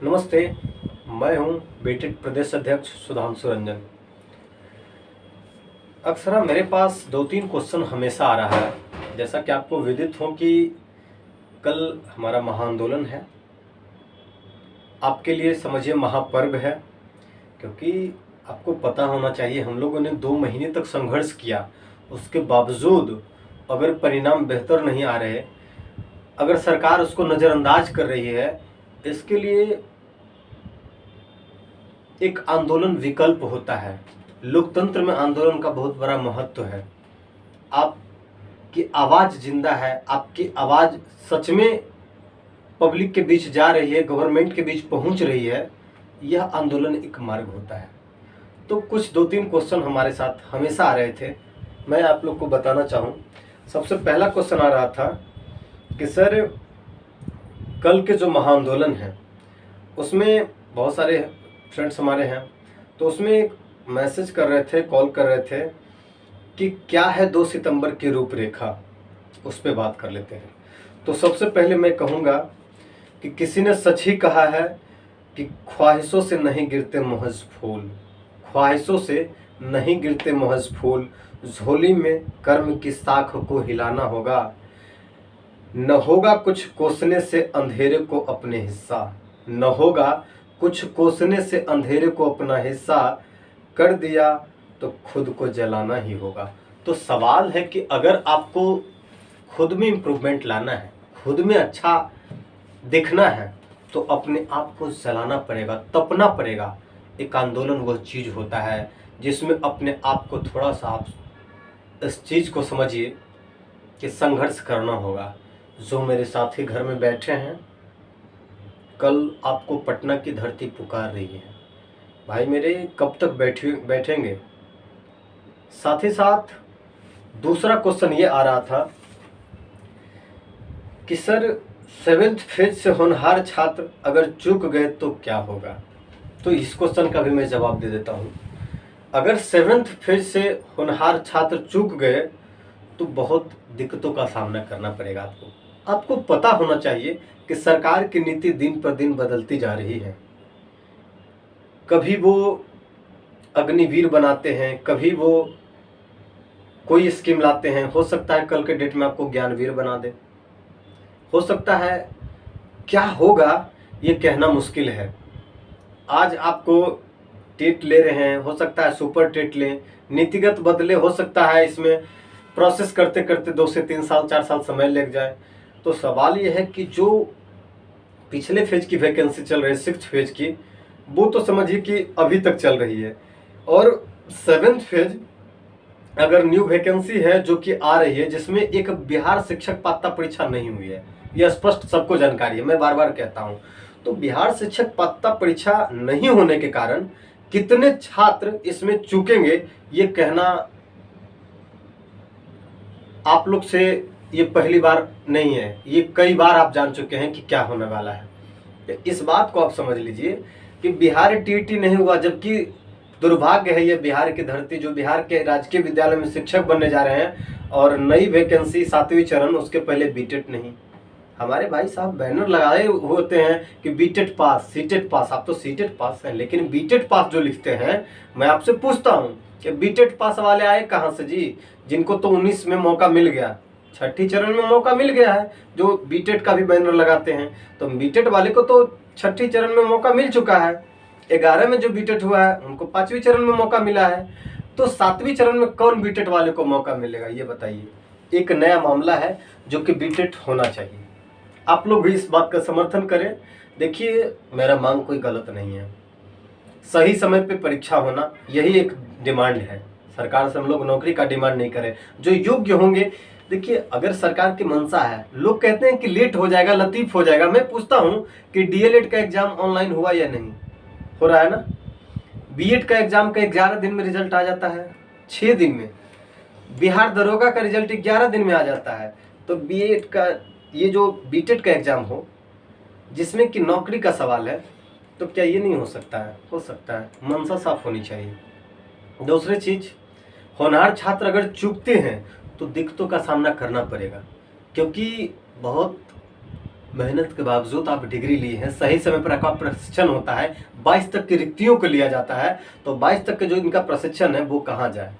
नमस्ते। मैं हूं बीटेक प्रदेश अध्यक्ष सुधांशु रंजन। अक्सर मेरे पास 2-3 क्वेश्चन हमेशा आ रहा है। जैसा कि आपको विदित हो कि कल हमारा महाआंदोलन है, आपके लिए समझिए महापर्व है। क्योंकि आपको पता होना चाहिए, हम लोगों ने 2 महीने तक संघर्ष किया, उसके बावजूद अगर परिणाम बेहतर नहीं आ रहे, अगर सरकार उसको नज़रअंदाज कर रही है, इसके लिए एक आंदोलन विकल्प होता है। लोकतंत्र में आंदोलन का बहुत बड़ा महत्व है। आपकी आवाज़ जिंदा है, आपकी आवाज़ सच में पब्लिक के बीच जा रही है, गवर्नमेंट के बीच पहुंच रही है, यह आंदोलन एक मार्ग होता है। तो कुछ 2-3 क्वेश्चन हमारे साथ हमेशा आ रहे थे, मैं आप लोग को बताना चाहूँ। सबसे पहला क्वेश्चन आ रहा था कि सर, कल के जो महाआंदोलन है उसमें बहुत सारे फ्रेंड्स हमारे हैं, तो उसमें एक मैसेज कर रहे थे, कॉल कर रहे थे कि क्या है 2 सितंबर की रूपरेखा, उस पर बात कर लेते हैं। तो सबसे पहले मैं कहूँगा कि किसी ने सच ही कहा है कि ख्वाहिशों से नहीं गिरते महज फूल, ख्वाहिशों से नहीं गिरते महज फूल, झोली में कर्म की साख को हिलाना होगा, न होगा कुछ कोसने से अंधेरे को अपने हिस्सा, न होगा कुछ कोसने से अंधेरे को अपना हिस्सा, कर दिया तो खुद को जलाना ही होगा। तो सवाल है कि अगर आपको खुद में इम्प्रूवमेंट लाना है, खुद में अच्छा दिखना है, तो अपने आप को जलाना पड़ेगा, तपना पड़ेगा। एक आंदोलन वह चीज़ होता है जिसमें अपने आप को थोड़ा सा आप इस चीज़ को समझिए कि संघर्ष करना होगा। जो मेरे साथी घर में बैठे हैं, कल आपको पटना की धरती पुकार रही है। भाई मेरे, कब तक बैठेंगे? साथ ही साथ दूसरा क्वेश्चन ये आ रहा था कि सर, 7th फेज से होनहार छात्र अगर चूक गए तो क्या होगा? तो इस क्वेश्चन का भी मैं जवाब दे देता हूँ। अगर 7th फेज से होनहार छात्र चूक गए तो बहुत दिक्कतों का सामना करना पड़ेगा आपको पता होना चाहिए कि सरकार की नीति दिन पर दिन बदलती जा रही है। कभी वो अग्निवीर बनाते हैं, कभी वो कोई स्कीम लाते हैं। हो सकता है कल के डेट में आपको ज्ञानवीर बना दे, हो सकता है क्या होगा ये कहना मुश्किल है। आज आपको टेट ले रहे हैं, हो सकता है सुपर टेट लें, नीतिगत बदले, हो सकता है इसमें प्रोसेस करते करते 2 से 3 साल 4 साल समय लग जाए। तो सवाल ये है कि जो पिछले फेज की वैकेंसी चल रही है 6th फेज की, वो तो समझिए कि अभी तक चल रही है, और 7th फेज अगर न्यू वैकेंसी है जो कि आ रही है, जिसमें एक बिहार शिक्षक पात्रता परीक्षा नहीं हुई है, यह स्पष्ट सबको जानकारी है, मैं बार बार कहता हूँ। तो बिहार शिक्षक पात्रता परीक्षा नहीं होने के कारण कितने छात्र इसमें चूकेंगे, ये कहना आप लोग से ये पहली बार नहीं है, ये कई बार आप जान चुके हैं कि क्या होने वाला है। तो इस बात को आप समझ लीजिए कि बिहार टीईटी नहीं हुआ, जबकि दुर्भाग्य है ये बिहार की धरती, जो बिहार के राजकीय विद्यालय में शिक्षक बनने जा रहे हैं, और नई वैकेंसी 7वीं चरण, उसके पहले बीटेट नहीं। हमारे भाई साहब बैनर लगाए होते हैं कि बीटेट पास, सीटेट पास। आप तो सीटेट पास हैं, लेकिन बीटेट पास जो लिखते हैं, मैं आपसे पूछता हूँ कि बीटेट पास वाले आए कहाँ से जी? जिनको तो 19 में मौका मिल गया, 6ठी चरण में मौका मिल गया है, जो बीटेट का भी बैनर लगाते हैं, तो बीटेट वाले को तो 6ठी चरण में मौका मिल चुका है। 11 में जो बीटेट हुआ है उनको 5वीं चरण में मौका मिला है, तो 7वीं चरण में कौन बीटेट वाले को मौका मिलेगा, ये बताइए। एक नया मामला है जो कि बीटेट होना चाहिए। आप लोग भी इस बात का समर्थन करें। देखिए, मेरा मांग कोई गलत नहीं है, सही समय पे परीक्षा होना यही एक डिमांड है। सरकार से हम लोग नौकरी का डिमांड नहीं करें, जो योग्य होंगे। देखिए, अगर सरकार की मंशा है, लोग कहते हैं कि लेट हो जाएगा, लतीफ हो जाएगा। मैं पूछता हूं कि डीएलएड का एग्जाम ऑनलाइन हुआ या नहीं? हो रहा है ना। बीएड का एग्जाम का 11 दिन में रिजल्ट आ जाता है, 6 दिन में। बिहार दरोगा का रिजल्ट 11 दिन में आ जाता है। तो बीएड का, ये जो बीटेट का एग्जाम हो जिसमें कि नौकरी का सवाल है, तो क्या ये नहीं हो सकता है? हो सकता है। मंशा साफ होनी चाहिए। दूसरी चीज, होनहार छात्र अगर चूकते हैं तो दिक्कतों का सामना करना पड़ेगा, क्योंकि बहुत मेहनत के बावजूद आप डिग्री लिए हैं, सही समय पर आपका प्रशिक्षण होता है, 22 तक की रिक्तियों को लिया जाता है, तो 22 तक के जो इनका प्रशिक्षण है वो कहाँ जाए।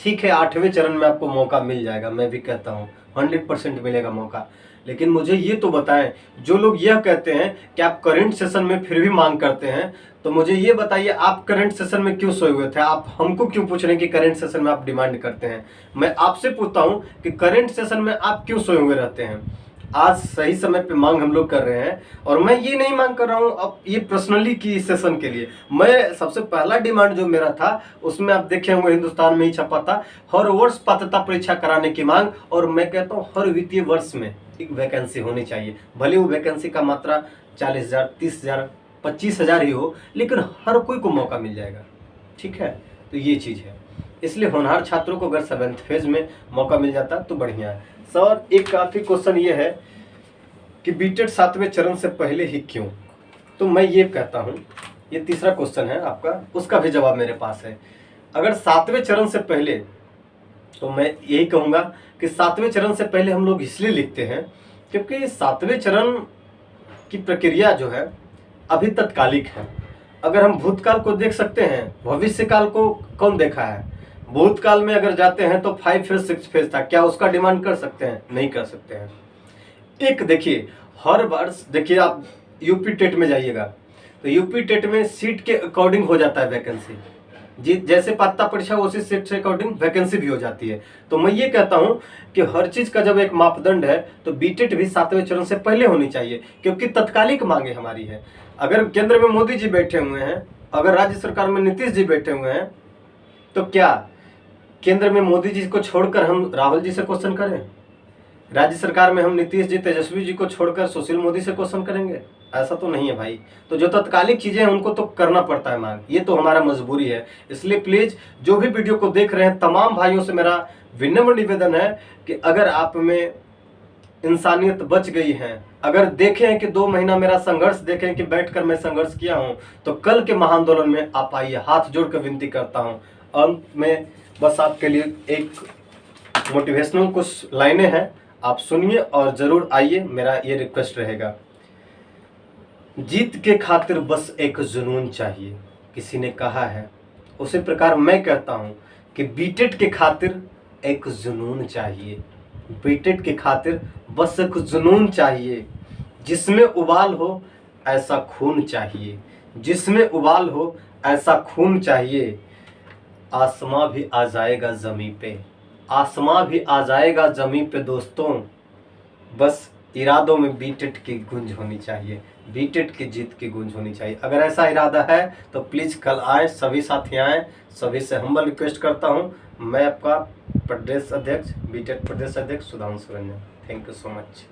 ठीक है, 8वें चरण में आपको मौका मिल जाएगा, मैं भी कहता हूँ 100% मिलेगा मौका। लेकिन मुझे ये तो बताएं, जो लोग यह कहते हैं कि आप करंट सेशन में फिर भी मांग करते हैं, तो मुझे ये बताइए आप करंट सेशन में क्यों सोए हुए थे? आप हमको क्यों पूछ रहे हैं कि करंट सेशन में आप डिमांड करते हैं? मैं आपसे पूछता हूँ कि करंट सेशन में आप क्यों सोए हुए रहते हैं? आज सही समय पे मांग हम लोग कर रहे हैं, और मैं ये नहीं मांग कर रहा हूँ अब ये पर्सनली की सेशन के लिए। मैं सबसे पहला डिमांड जो मेरा था उसमें आप देखे होंगे हिंदुस्तान में ही छपा था, हर वर्ष पात्रता परीक्षा कराने की मांग, और मैं कहता हूँ हर वित्तीय वर्ष में एक वैकेंसी होनी चाहिए। भले वो वैकेंसी का मात्रा 40,000, 30,000, 25,000 ही हो, लेकिन हर कोई को मौका मिल जाएगा। ठीक है, तो ये चीज़ है। इसलिए होनहार छात्रों को अगर 7th फेज में मौका मिल जाता तो बढ़िया है। सर एक काफ़ी क्वेश्चन ये है कि बीटेड 7वें चरण से पहले ही क्यों? तो मैं ये कहता हूँ, ये तीसरा क्वेश्चन है आपका, उसका भी जवाब मेरे पास है। अगर 7वें चरण से पहले, तो मैं यही कहूँगा कि 7वें चरण से पहले हम लोग इसलिए लिखते हैं क्योंकि 7वें चरण की प्रक्रिया जो है अभी तत्कालिक है। अगर हम भूतकाल को देख सकते हैं, भविष्य काल को कौन देखा है? भूतकाल में अगर जाते हैं तो 5 फेज 6 फेज था, क्या उसका डिमांड कर सकते हैं? नहीं कर सकते हैं। एक देखिए, हर वर्ष देखिए आप यूपी टेट में जाइएगा तो यूपी टेट में सीट के अकॉर्डिंग हो जाता है वैकेंसी, जी जैसे पात्रता परीक्षा उसी सीट से अकॉर्डिंग वैकेंसी भी हो जाती है। तो मैं ये कहता हूं कि हर चीज का जब एक मापदंड है तो बीटेट भी 7वें चरण से पहले होनी चाहिए, क्योंकि तत्कालिक मांगे हमारी है। अगर केंद्र में मोदी जी बैठे हुए हैं, अगर राज्य सरकार में नीतीश जी बैठे हुए हैं, तो क्या केंद्र में मोदी जी को छोड़कर हम राहुल जी से क्वेश्चन करें? राज्य सरकार में हम नीतीश जी, तेजस्वी जी को छोड़कर सुशील मोदी से क्वेश्चन करेंगे? ऐसा तो नहीं है भाई। तो जो तत्कालिक चीजें हैं उनको तो करना पड़ता है मांग, ये तो हमारा मजबूरी है। इसलिए प्लीज जो भी वीडियो को देख रहे हैं तमाम भाइयों से मेरा विनम्र निवेदन है कि अगर आप में इंसानियत बच गई है, अगर देखें हैं कि 2 महीना मेरा संघर्ष देखें कि बैठकर मैं संघर्ष किया हूं, तो कल के महाआंदोलन में आप आइए। हाथ जोड़कर विनती करता हूं। अंत में बस आपके लिए एक मोटिवेशनल कुछ लाइनें हैं, आप सुनिए और जरूर आइए, मेरा ये रिक्वेस्ट रहेगा। जीत के खातिर बस एक जुनून चाहिए, किसी ने कहा है। उसी प्रकार मैं कहता हूं कि बीटेट के खातिर एक जुनून चाहिए, बीटेट के खातिर बस एक जुनून चाहिए। जिसमें उबाल हो ऐसा खून चाहिए, जिसमें उबाल हो ऐसा खून चाहिए। आसमां भी आ जाएगा ज़मीं पे, आसमां भी आ जाएगा ज़मीं पे दोस्तों, बस इरादों में बीटेट की गूंज होनी चाहिए, बीटेट की जीत की गूंज होनी चाहिए। अगर ऐसा इरादा है तो प्लीज़ कल आए, सभी साथी आएँ। सभी से हम्बल रिक्वेस्ट करता हूँ। मैं आपका प्रदेश अध्यक्ष, बीटेट प्रदेश अध्यक्ष Sudhanshu Ranjan. Thank you so much.